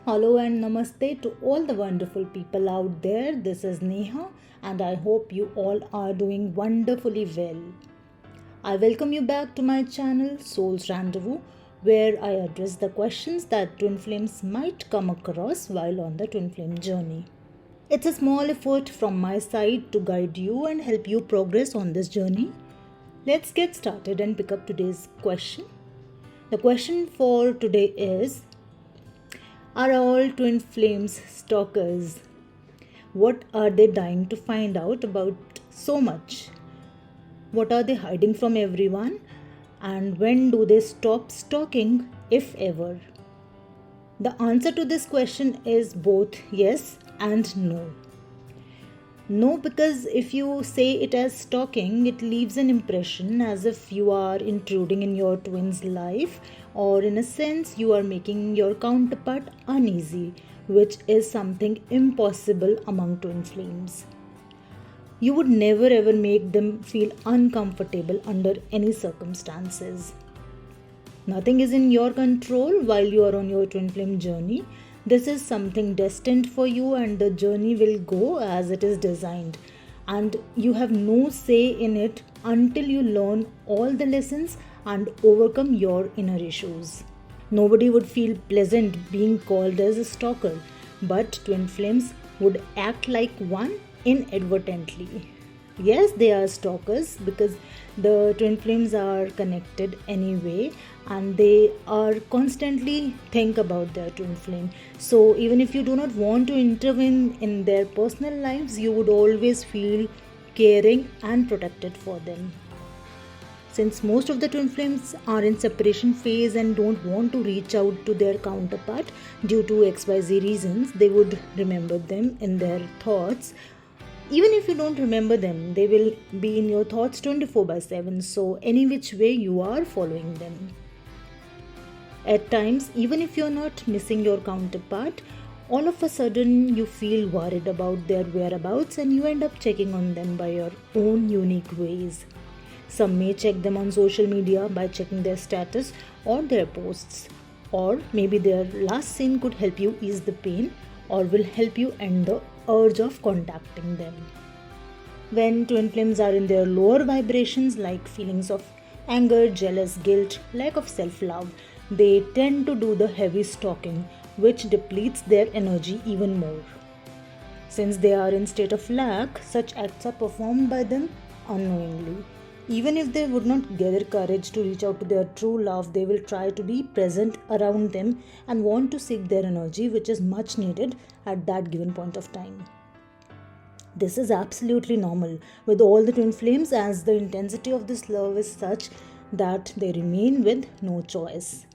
Hello and namaste to all the wonderful people out there. This is Neha, and I hope you all are doing wonderfully well. I welcome you back to my channel Soul's Rendezvous, where I address the questions that twin flames might come across while on the twin flame journey. It's a small effort from my side to guide you and help you progress on this journey. Let's get started and pick up today's question. The question for today is, are all twin flames stalkers? What are they dying to find out about so much? What are they hiding from everyone? And when do they stop stalking, if ever? The answer to this question is both yes and no. No, because if you say it as stalking, it leaves an impression as if you are intruding in your twin's life, or in a sense, you are making your counterpart uneasy, which is something impossible among twin flames. You would never ever make them feel uncomfortable under any circumstances. Nothing is in your control while you are on your twin flame journey. This is something destined for you, and the journey will go as it is designed. And you have no say in it until you learn all the lessons and overcome your inner issues. Nobody would feel pleasant being called as a stalker, but twin flames would act like one inadvertently. Yes, they are stalkers because the twin flames are connected anyway, and they are constantly think about their twin flame. So even if you do not want to intervene in their personal lives, you would always feel caring and protected for them. Since most of the twin flames are in separation phase and don't want to reach out to their counterpart due to XYZ reasons, they would remember them in their thoughts. Even if you don't remember them, they will be in your thoughts 24/7, so any which way you are following them. At times, even if you're not missing your counterpart, all of a sudden you feel worried about their whereabouts and you end up checking on them by your own unique ways. Some may check them on social media by checking their status or their posts, or maybe their last scene could help you ease the pain or will help you end the urge of contacting them. When twin flames are in their lower vibrations, like feelings of anger, jealous, guilt, lack of self-love, they tend to do the heavy stalking, which depletes their energy even more. Since they are in state of lack, such acts are performed by them unknowingly. Even if they would not gather courage to reach out to their true love, they will try to be present around them and want to seek their energy, which is much needed at that given point of time. This is absolutely normal with all the twin flames, as the intensity of this love is such that they remain with no choice.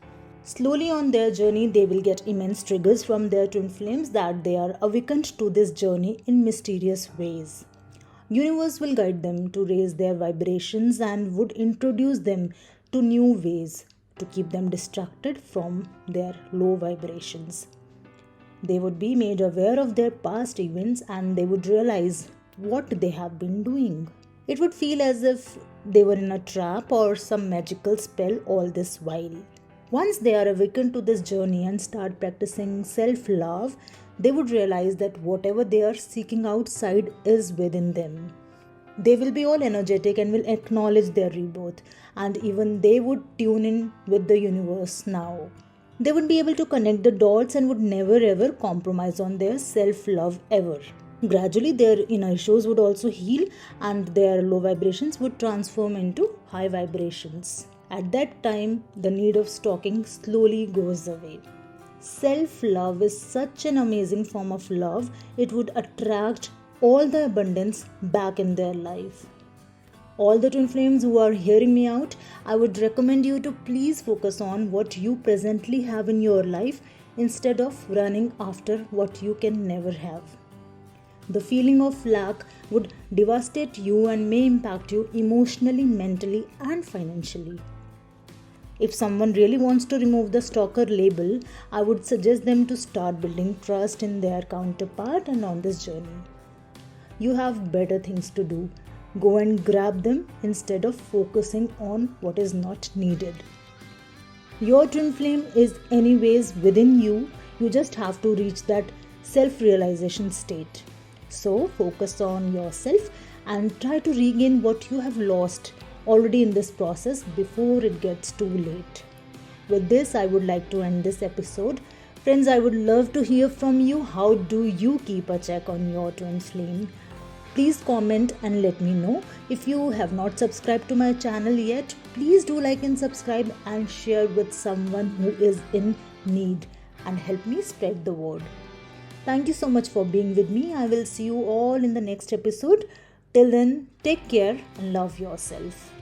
Slowly on their journey, they will get immense triggers from their twin flames that they are awakened to this journey in mysterious ways. Universe will guide them to raise their vibrations and would introduce them to new ways to keep them distracted from their low vibrations. They would be made aware of their past events and they would realize what they have been doing. It would feel as if they were in a trap or some magical spell all this while. Once they are awakened to this journey and start practicing self-love, they would realize that whatever they are seeking outside is within them. They will be all energetic and will acknowledge their rebirth, and even they would tune in with the universe now. They would be able to connect the dots and would never ever compromise on their self-love ever. Gradually, their inner issues would also heal and their low vibrations would transform into high vibrations. At that time, the need of stalking slowly goes away. Self-love is such an amazing form of love, it would attract all the abundance back in their life. All the twin flames who are hearing me out, I would recommend you to please focus on what you presently have in your life instead of running after what you can never have. The feeling of lack would devastate you and may impact you emotionally, mentally, and financially. If someone really wants to remove the stalker label, I would suggest them to start building trust in their counterpart and on this journey. You have better things to do. Go and grab them instead of focusing on what is not needed. Your twin flame is anyways within you. You just have to reach that self realization state. So, focus on yourself and try to regain what you have lost already in this process before it gets too late. With this, I would like to end this episode. Friends, I would love to hear from you. How do you keep a check on your twin flame? Please comment and let me know. If you have not subscribed to my channel yet, please do like and subscribe and share with someone who is in need and help me spread the word. Thank you so much for being with me. I will see you all in the next episode. Till then, take care and love yourself.